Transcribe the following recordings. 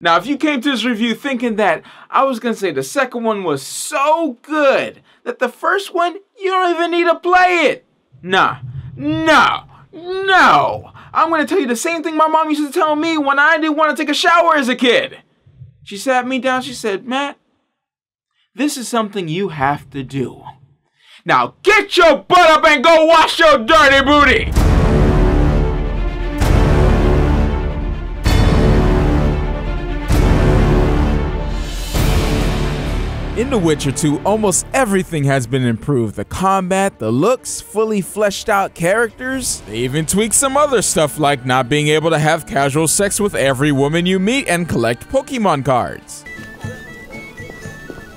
Now, if you came to this review thinking that I was going to say the second one was so good that the first one, you don't even need to play it. Nah, no. I'm going to tell you the same thing my mom used to tell me when I didn't want to take a shower as a kid. She sat me down, she said, Matt, this is something you have to do. Now get your butt up and go wash your dirty booty! In The Witcher 2, almost everything has been improved. The combat, the looks, fully fleshed out characters. They even tweaked some other stuff like not being able to have casual sex with every woman you meet and collect Pokemon cards.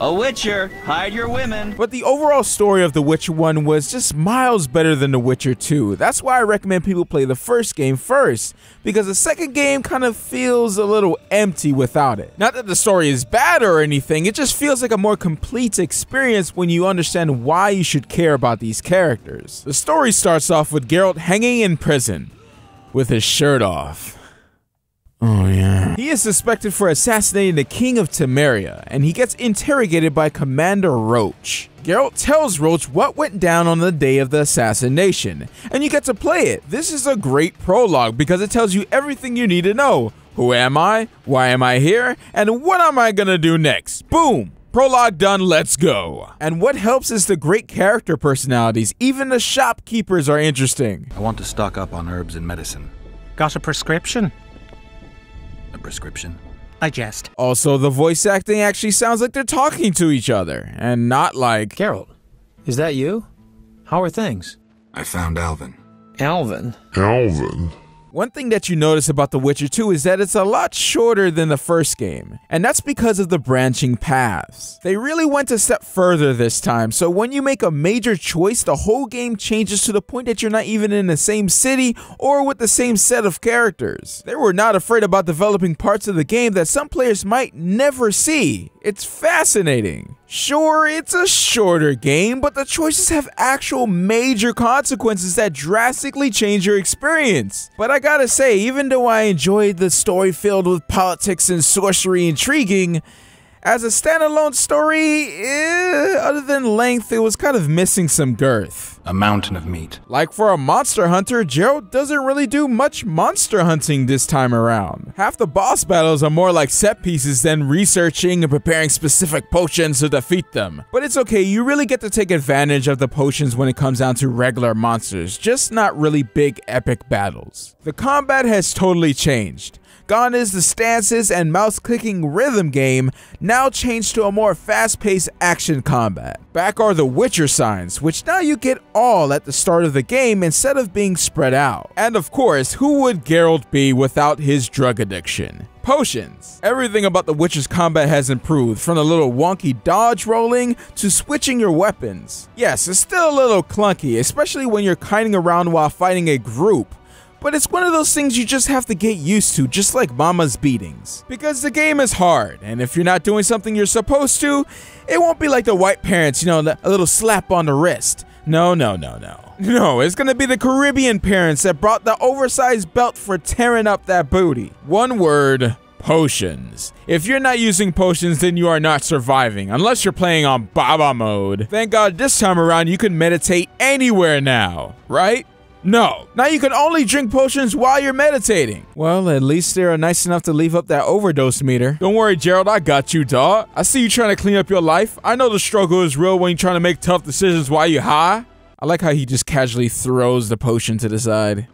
A Witcher, hide your women. But the overall story of The Witcher 1 was just miles better than The Witcher 2. That's why I recommend people play the first game first, because the second game kind of feels a little empty without it. Not that the story is bad or anything, it just feels like a more complete experience when you understand why you should care about these characters. The story starts off with Geralt hanging in prison, with his shirt off. Oh yeah. He is suspected for assassinating the king of Temeria, and he gets interrogated by Commander Roach. Geralt tells Roach what went down on the day of the assassination, and you get to play it. This is a great prologue because it tells you everything you need to know. Who am I? Why am I here? And what am I gonna do next? Boom! Prologue done, let's go. And what helps is the great character personalities. Even the shopkeepers are interesting. I want to stock up on herbs and medicine. Got a prescription? A prescription? I jest. Also, the voice acting actually sounds like they're talking to each other, and not like... Geralt, is that you? How are things? I found Alvin. Alvin? One thing that you notice about The Witcher 2 is that it's a lot shorter than the first game, and that's because of the branching paths. They really went a step further this time, so when you make a major choice, the whole game changes to the point that you're not even in the same city or with the same set of characters. They were not afraid about developing parts of the game that some players might never see. It's fascinating. Sure, it's a shorter game, but the choices have actual major consequences that drastically change your experience. But I gotta say, even though I enjoyed the story filled with politics and sorcery intriguing, as a standalone story, other than length, it was kind of missing some girth. A mountain of meat. Like for a monster hunter, Geralt doesn't really do much monster hunting this time around. Half the boss battles are more like set pieces than researching and preparing specific potions to defeat them. But it's okay, you really get to take advantage of the potions when it comes down to regular monsters, just not really big epic battles. The combat has totally changed. Gone is the stances and mouse-clicking rhythm game, now changed to a more fast-paced action combat. Back are the Witcher signs, which now you get all at the start of the game instead of being spread out. And of course, who would Geralt be without his drug addiction? Potions. Everything about The Witcher's combat has improved, from the little wonky dodge rolling to switching your weapons. Yes, it's still a little clunky, especially when you're kiting around while fighting a group. But it's one of those things you just have to get used to, just like mama's beatings. Because the game is hard, and if you're not doing something you're supposed to, it won't be like the white parents, you know, a little slap on the wrist. No, it's gonna be the Caribbean parents that brought the oversized belt for tearing up that booty. One word, potions. If you're not using potions, then you are not surviving, unless you're playing on Baba mode. Thank God this time around you can meditate anywhere now, right? No. Now you can only drink potions while you're meditating. Well, at least they're nice enough to leave up that overdose meter. Don't worry, Geralt, I got you, dawg. I see you trying to clean up your life. I know the struggle is real when you're trying to make tough decisions while you're high. I like how he just casually throws the potion to the side.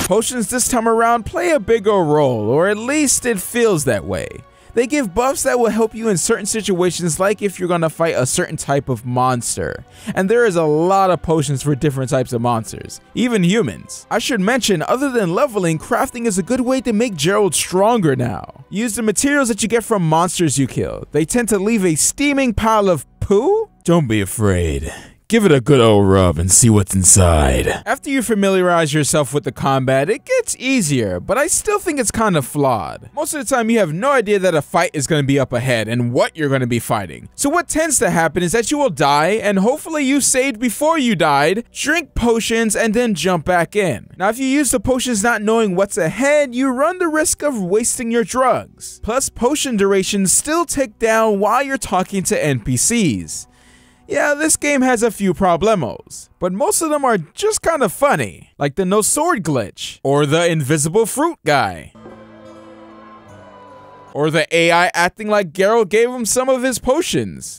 Potions this time around play a bigger role, or at least it feels that way. They give buffs that will help you in certain situations, like if you're gonna fight a certain type of monster. And there is a lot of potions for different types of monsters, even humans. I should mention, other than leveling, crafting is a good way to make Geralt stronger now. Use the materials that you get from monsters you kill. They tend to leave a steaming pile of poo? Don't be afraid. Give it a good old rub and see what's inside. After you familiarize yourself with the combat, it gets easier, but I still think it's kind of flawed. Most of the time you have no idea that a fight is going to be up ahead and what you're going to be fighting. So what tends to happen is that you will die, and hopefully you saved before you died, drink potions, and then jump back in. Now if you use the potions not knowing what's ahead, you run the risk of wasting your drugs. Plus potion durations still tick down while you're talking to NPCs. Yeah, this game has a few problemos, but most of them are just kind of funny, like the no sword glitch, or the invisible fruit guy, or the AI acting like Geralt gave him some of his potions.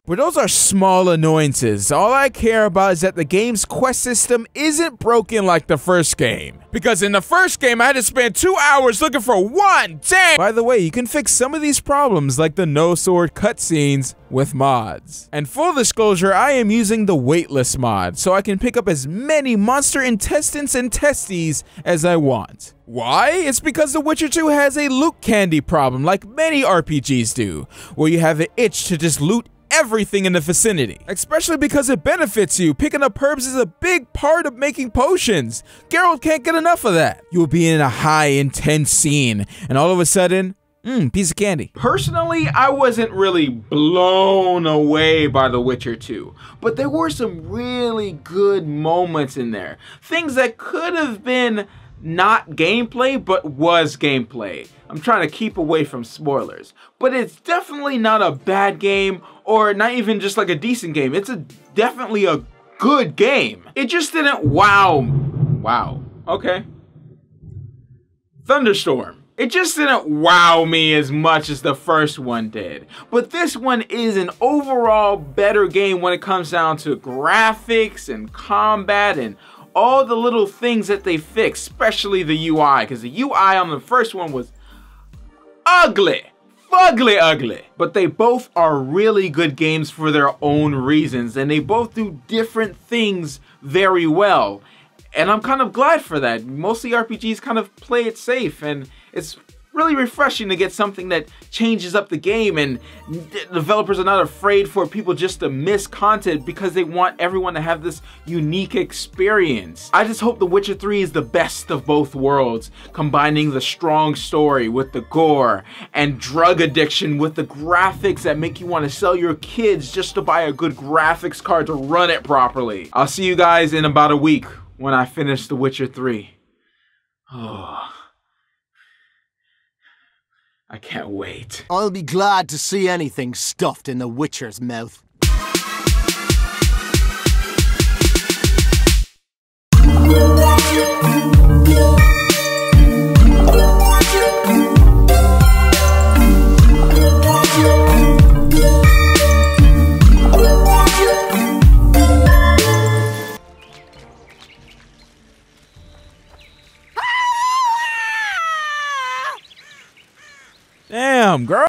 But those are small annoyances. All I care about is that the game's quest system isn't broken like the first game. Because in the first game, I had to spend 2 hours looking for one damn. By the way, you can fix some of these problems like the no sword cutscenes with mods. And full disclosure, I am using the weightless mod, so I can pick up as many monster intestines and testes as I want. Why? It's because The Witcher 2 has a loot candy problem like many RPGs do, where you have an itch to just loot everything in the vicinity, especially because it benefits you. Picking up herbs is a big part of making potions. Geralt can't get enough of that. You'll be in a high, intense scene, and all of a sudden, piece of candy. Personally, I wasn't really blown away by The Witcher 2, but there were some really good moments in there. Things that could have been not gameplay, but was gameplay. I'm trying to keep away from spoilers, but it's definitely not a bad game or not even just like a decent game. It's definitely a good game. It just didn't wow. Okay. Thunderstorm. It just didn't wow me as much as the first one did. But this one is an overall better game when it comes down to graphics and combat and all the little things that they fixed, especially the UI, because the UI on the first one was ugly. Ugly. But they both are really good games for their own reasons, and they both do different things very well. And I'm kind of glad for that. Mostly RPGs kind of play it safe, and it's really refreshing to get something that changes up the game, and developers are not afraid for people just to miss content because they want everyone to have this unique experience. I just hope The Witcher 3 is the best of both worlds, combining the strong story with the gore and drug addiction with the graphics that make you want to sell your kids just to buy a good graphics card to run it properly. I'll see you guys in about a week when I finish The Witcher 3. Oh. I can't wait. I'll be glad to see anything stuffed in the Witcher's mouth. Damn, girl.